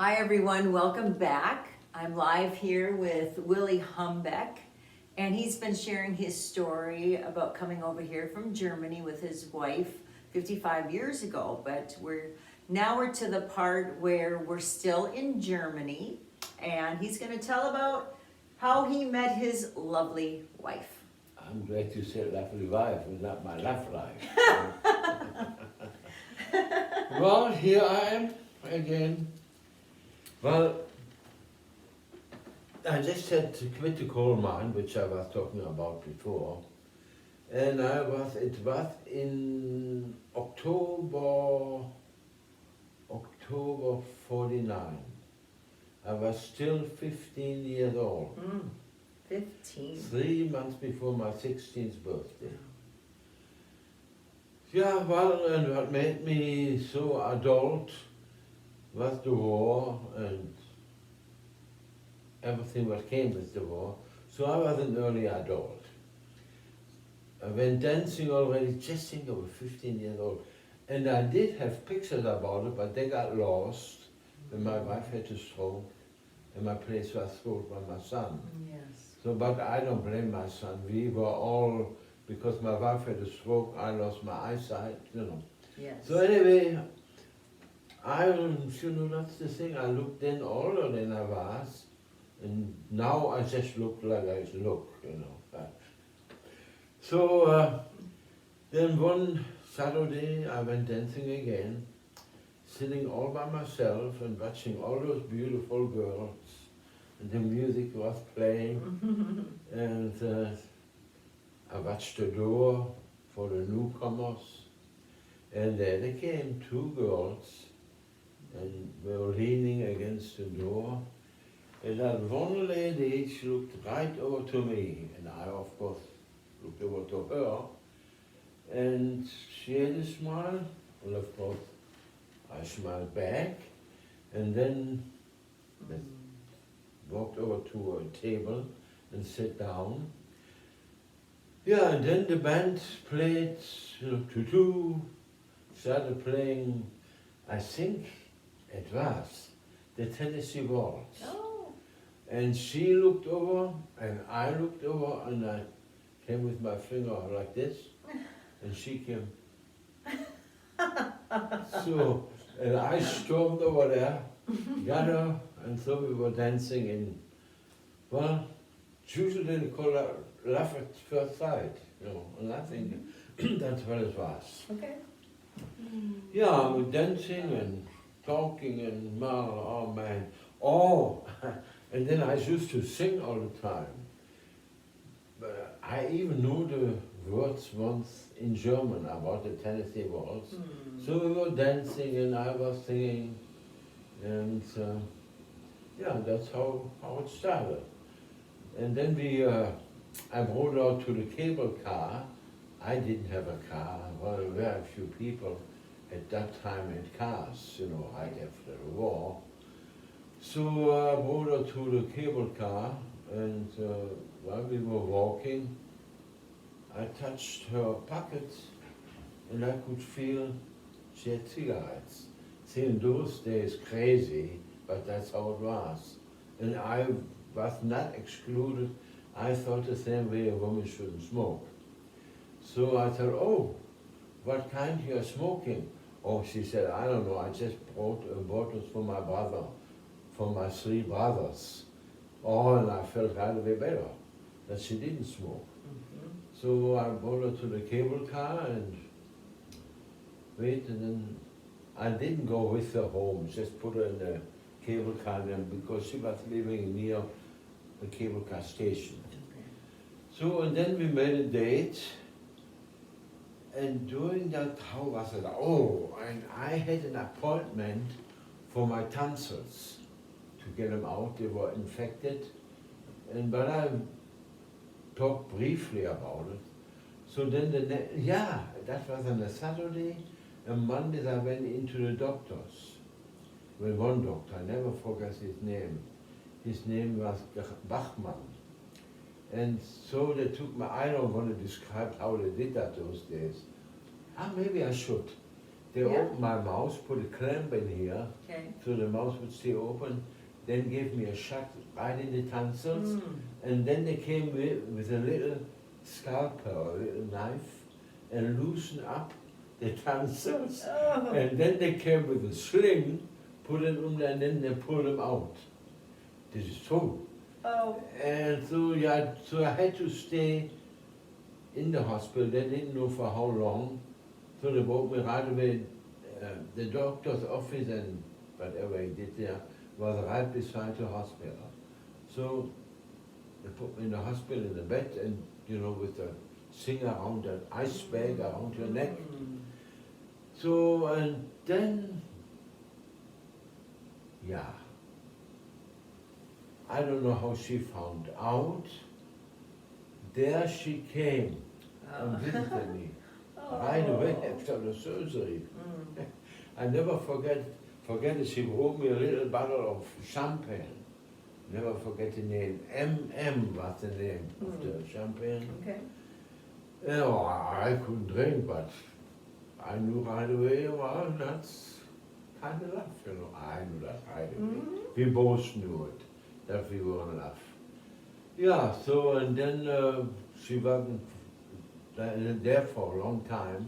Hi everyone, welcome back. I'm live here with Willi Humbeck, and he's been sharing his story about coming over here from Germany with his wife 55 years ago. But we're to the part where we're still in Germany, and he's going to tell about how he met his lovely wife. I'm glad you said lovely wife and not my love life. Well, here I am again. Well, I just had to quit the coal mine, which I was talking about before. And it was in October 49. I was still 15 years old. 15. 3 months before my 16th birthday. Yeah, well, and what made me so adult was the war and everything that came with the war. So I was an early adult. I went dancing already, just think I was 15 years old. And I did have pictures about it, but they got lost when my wife had a stroke and my place was sold by my son. Yes. So, but I don't blame my son. We were all, because my wife had a stroke, I lost my eyesight, Yes. So anyway, that's the thing, I looked then older than I was, and now I just look like I look, So then one Saturday I went dancing again, sitting all by myself and watching all those beautiful girls, and the music was playing, and I watched the door for the newcomers, and there they came, 2 girls, and we were leaning against the door, and that one lady, she looked right over to me, and I of course looked over to her, and she had a smile, and of course I smiled back, and then I walked over to a table and sat down. Yeah, and then the band played, started playing, I think it was the Tennessee Waltz. Oh. And she looked over, and I looked over, and I came with my finger like this, and she came. So, and I stormed over there, got her, and so we were dancing in, well, usually they call it love at first sight, and I think that's what it was. Okay. Yeah, we're dancing and talking and oh man. Oh, and then I used to sing all the time. But I even knew the words once in German about the Tennessee Waltz. So we were dancing and I was singing, and yeah, that's how it started. And then I rode out to the cable car. I didn't have a car. Well, very few people at that time had cars, right after the war. So I rode out to the cable car, and while we were walking, I touched her pocket, and I could feel she had cigarettes. See, in those days, crazy, but that's how it was. And I was not excluded. I thought the same way a woman shouldn't smoke. So I thought, oh, what kind you are smoking? Oh, she said, I don't know, I just brought bottles for my brother, for my 3 brothers. Oh, and I felt right away better that she didn't smoke. So I brought her to the cable car and wait, and then I didn't go with her home, just put her in the cable car then, because she was living near the cable car station. So, and then we made a date, and during that, how was it? Oh, and I had an appointment for my tonsils to get them out. They were infected, but I talked briefly about it. So then that was on a Saturday, and Monday I went into the doctors. Well, one doctor, I never forgot his name. His name was Bachmann. And so they I don't want to describe how they did that those days. Maybe I should. They Yeah. opened my mouth, put a clamp in here, Okay. so the mouth would stay open, then gave me a shot right in the tonsils, and then they came with a little scalpel, a little knife, and loosened up the tonsils, Oh. and then they came with a sling, put it on there, and then they pulled them out. This is true. Oh. And so, yeah, so I had to stay in the hospital. They didn't know for how long. So they brought me right away. The doctor's office and whatever he did there was right beside the hospital. So they put me in the hospital in the bed and, you know, with the thing around, that ice bag around your neck. So, and then, yeah, I don't know how she found out. There she came and visited me right away after the surgery. I never forget it. She brought me a little bottle of champagne. Never forget the name. MM was the name of the champagne. Okay. Oh, I couldn't drink, but I knew right away, well, that's kind of love, you know. I knew that right away. We both knew it, that we were in love. Yeah, so, and then she wasn't there for a long time.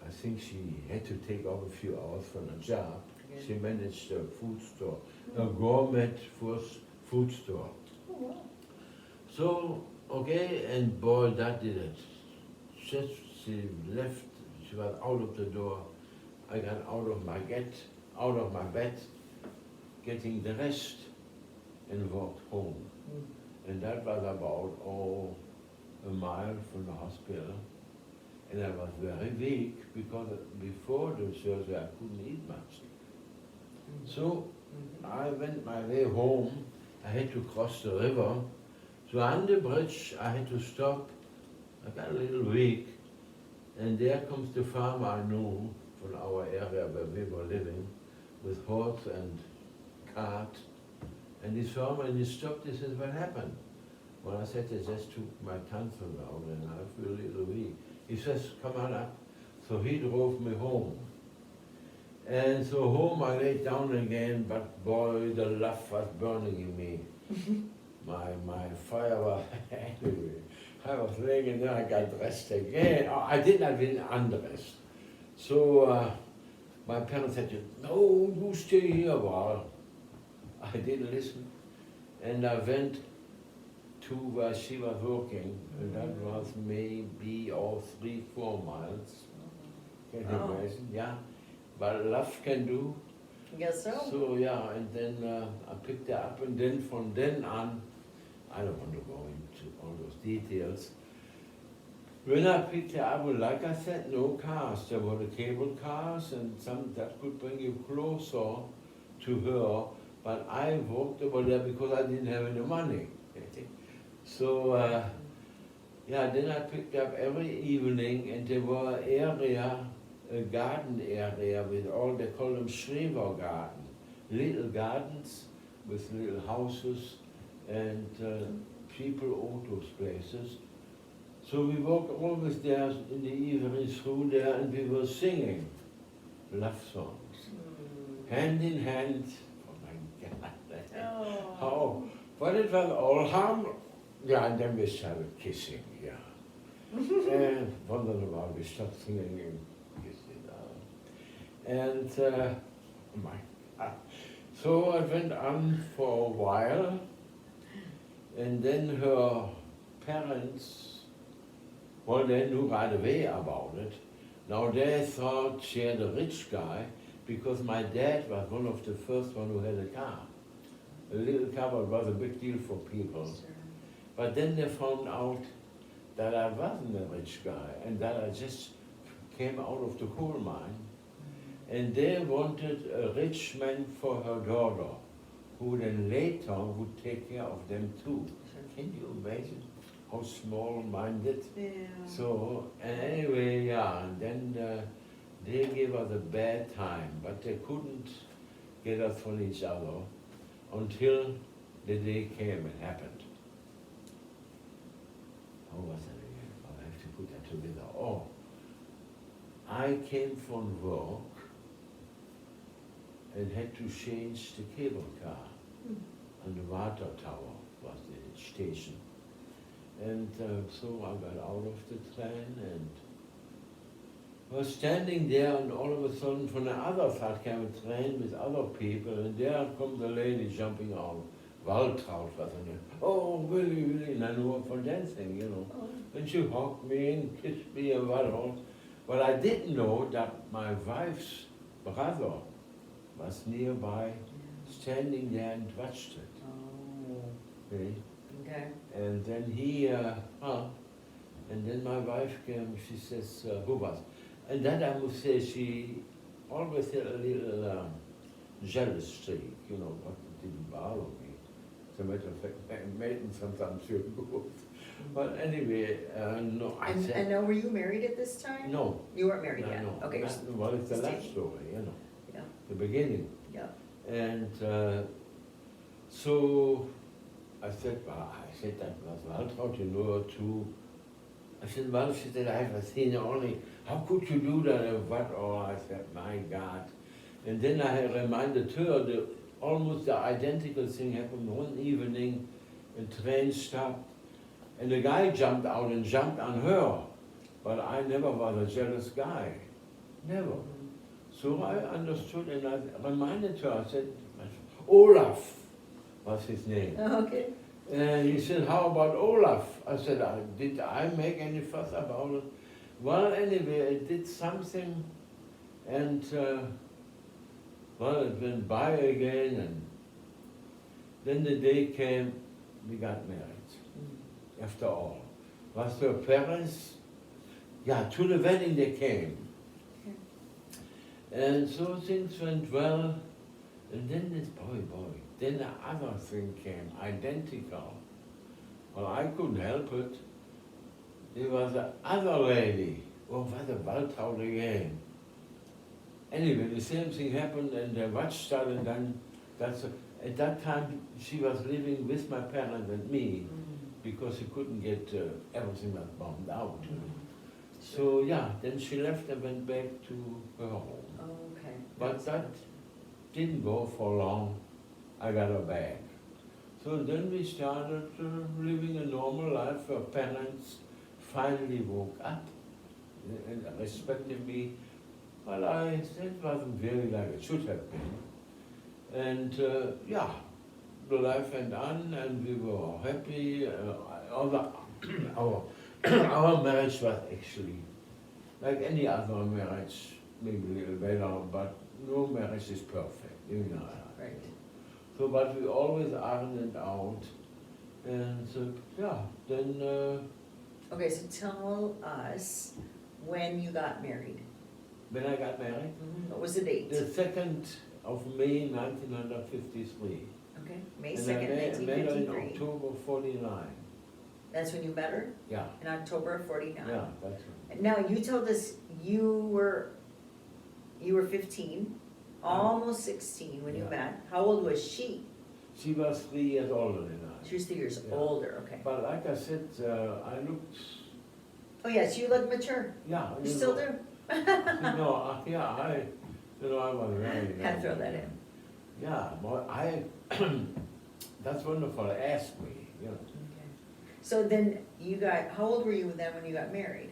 I think she had to take off a few hours from her job. Okay. She managed a food store, a gourmet food store. Oh, wow. So, okay, and boy, that did it. Just she left, she was out of the door. I got out of my bed, getting dressed, and walked home. And that was about, a mile from the hospital. And I was very weak because before the surgery I couldn't eat much. So I went my way home. I had to cross the river. So on the bridge I had to stop. I got a little weak. And there comes the farmer I knew from our area where we were living with horse and cart. And this farmer, and he stopped, he said, what happened? Well, I said, I just took my tonsils out and I feel a little weak. He says, come on up. So he drove me home. And so home I laid down again, but boy, the love was burning in me. My fire was anyway. I was laying in there, I got dressed again. Oh, I didn't undressed. So my parents said, no, you stay here. Well, I didn't listen. And I went to where she was working, and that was maybe 3-4 miles. Can you imagine? Yeah. But love can do. I guess so. So yeah, and then I picked her up, and then from then on, I don't want to go into all those details. When I picked her up, well, like I said, no cars. There were the cable cars, and some that could bring you closer to her. But I walked over there because I didn't have any money. So yeah, then I picked up every evening, and there were a garden area with all, they call them Schreber garden, little gardens with little houses and people owned those places. So we walked always there in the evening through there, and we were singing love songs, hand in hand. Oh my God! How? But it was all harm. Yeah, and then we started kissing. Yeah, and once in a while we stopped singing and kissing. And oh my God! So I went on for a while, and then her parents, well, they knew right away about it. Now they thought she had a rich guy because my dad was one of the first one who had a car. A little car was a big deal for people. But then they found out that I wasn't a rich guy and that I just came out of the coal mine. And they wanted a rich man for her daughter, who then later would take care of them too. Can you imagine how small-minded? Yeah. So, and anyway, yeah, and then they gave us a bad time, but they couldn't get us from each other until the day came and happened. How was that again? I have to put that together. Oh, I came from work and had to change the cable car on the water tower, was the station. And so I got out of the train and was standing there, and all of a sudden from the other side came a train with other people, and there comes a lady jumping out. Waltraud was her name. Oh, Willi, Willi, and I knew her from dancing, you know. And she hugged me and kissed me and what all. But I didn't know that my wife's brother was nearby, standing there and watched it. Oh. Okay? Okay. And then and then my wife came, she says, who was? And then I must say, she always had a little jealous streak, you know, but it didn't bother me. As a matter of fact, I made it sometimes feel good. But anyway, no, I said. And now, were you married at this time? No. You weren't married No, yet? no. Okay. Well, it's the last story, you know. Yeah. The beginning. Yeah. And so I said, well, that was Waltraud, you know her too. I said, well, she said, I have seen her only. How could you do that and what? Oh, I said, my God. And then I had reminded her that almost the identical thing happened one evening. A train stopped and the guy jumped out and jumped on her. But I never was a jealous guy. Never. So I understood and I reminded her, I said, Olaf was his name. Okay. And he said, how about Olaf? I said, did I make any fuss about it? Well, anyway, I did something, and well, it went by again, and then the day came, we got married, after all. Was her parents, yeah, to the wedding they came. And so things went well, and then this boy, then the other thing came, identical. Well, I couldn't help it. There was the other lady, oh, what a Waltraud again. Anyway, the same thing happened, and the watch started, and at that time she was living with my parents and me, because she couldn't get everything was bombed out. So yeah, then she left and went back to her home. Okay. But that didn't go for long. I got her back. So then we started living a normal life. Her parents finally woke up and respected me. Well, it wasn't really like it should have been. And yeah, the life went on and we were happy. Our marriage was actually like any other marriage, maybe a little better, but no marriage is perfect, you know. Right. So, but we always ironed it out, and so, yeah, then. Okay, so tell us when you got married. When I got married? What was the date? The 2nd of May, 1953. Okay, May And 2nd, I met her in 1953. October 49. That's when you met her? Yeah, In October of 49? yeah, that's right. Now, you told us you were 15, almost 16 when you Yeah. met. How old was she? She was 3 years older than I. She was 3 years Yeah. older, okay. But like I said, I looked, Oh yes, you look mature. yeah. You still do? No, yeah, I was very. Had to throw that in. Yeah, well, that's wonderful, ask me, you know. Okay. So then how old were you then when you got married?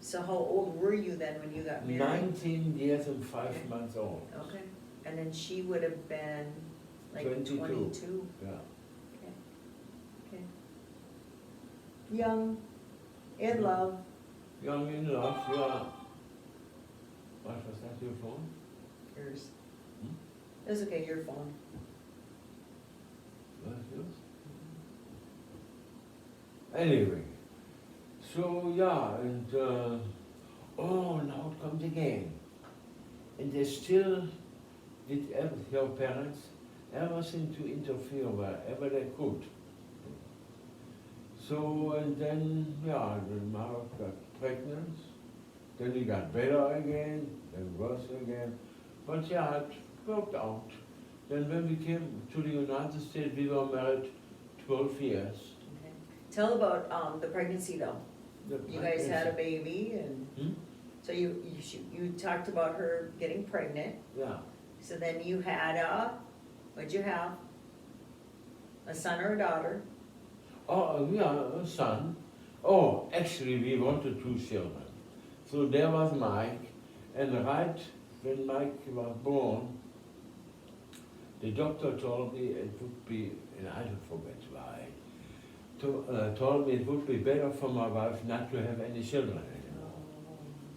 So how old were you then when you got married? 19 years and 5 months old. Okay, and then she would have been like 22. 22? Yeah. Okay, okay. Young, in love. Young in love, yeah. What was that, your phone? Yours. Hmm? It's okay, your phone. Was it yours? Anyway, so yeah, and now it comes again. And they still did her parents everything to interfere wherever they could. So, and then, yeah, then Mark got pregnant, then he got better again, then worse again. But yeah, it worked out. Then when we came to the United States, we were married 12 years. Okay. Tell about the pregnancy though. You guys had a baby and So you talked about her getting pregnant, Yeah. so then you had what'd you have? A son or a daughter? Oh, yeah, a son. Oh, actually, we wanted 2 children. So there was Mike, and right when Mike was born, the doctor told me it would be, and I don't forget why, told me it would be better for my wife not to have any children anymore.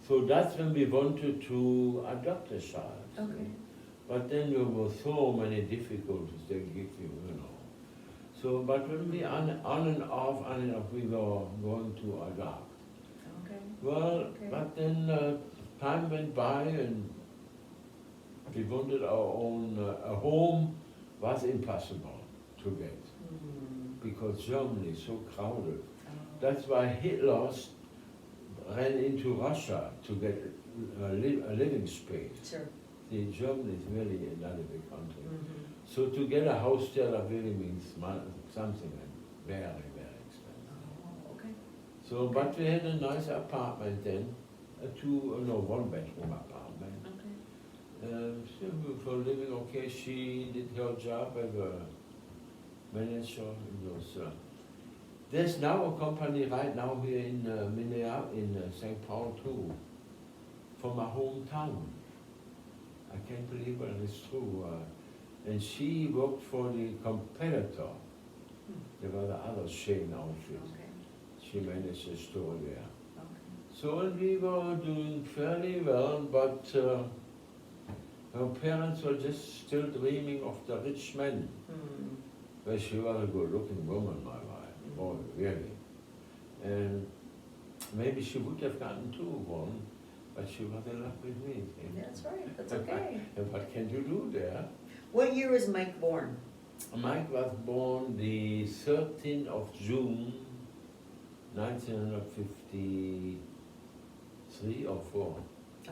So that's when we wanted to adopt a child. Okay. But then there were so many difficulties they give you, you know. So, but when we on and off, we were going to adopt. Okay. Well, Okay. but then time went by and we wanted our own, a home was impossible to get because Germany is so crowded. That's why Hitler ran into Russia to get a living space. Sure. See, Germany is really not a big country. Mm-hmm. So to get a house there that really means something and very, very expensive. Oh, okay. So, Okay. but we had a nice apartment then, one bedroom apartment. Okay. So for living okay, she did her job as a manager in those. There's now a company right now here in Minneapolis, in St. Paul too, from my hometown. I can't believe it, it's true. And she worked for the competitor. There was the other chain outfit. Okay. She managed the store there. Okay. So and we were doing fairly well, but her parents were just still dreaming of the rich man. Hmm. Well, she was a good-looking woman, my wife. Oh, really. And maybe she would have gotten 2 one, but she was in love with me. See? That's right, that's okay. And what can you do there? What year was Mike born? Mike was born the 13th of June, 1953 or 4.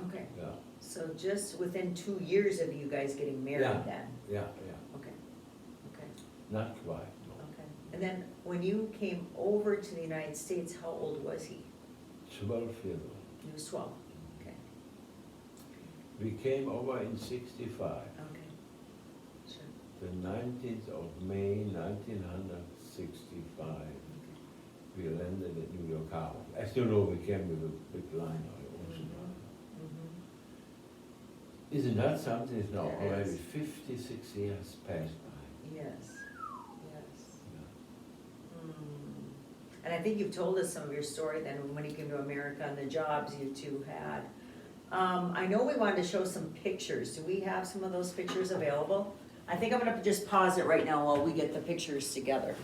Okay, Yeah, so just within 2 years of you guys getting married Yeah. then? yeah. Okay, okay, Not quite, no. okay. And then when you came over to the United States, how old was he? 12 years old. He was 12, okay, We came over in 65, okay, sure, the 19th of May, 1965. We landed at New York Harbor. As you know, we came with a big liner. Mhm. Isn't that something? It's now It already is. 56 years passed by. Yes, yes. Yeah. And I think you've told us some of your story then, when you came to America and the jobs you two had. I know we wanted to show some pictures. Do we have some of those pictures available? I think I'm gonna just pause it right now while we get the pictures together.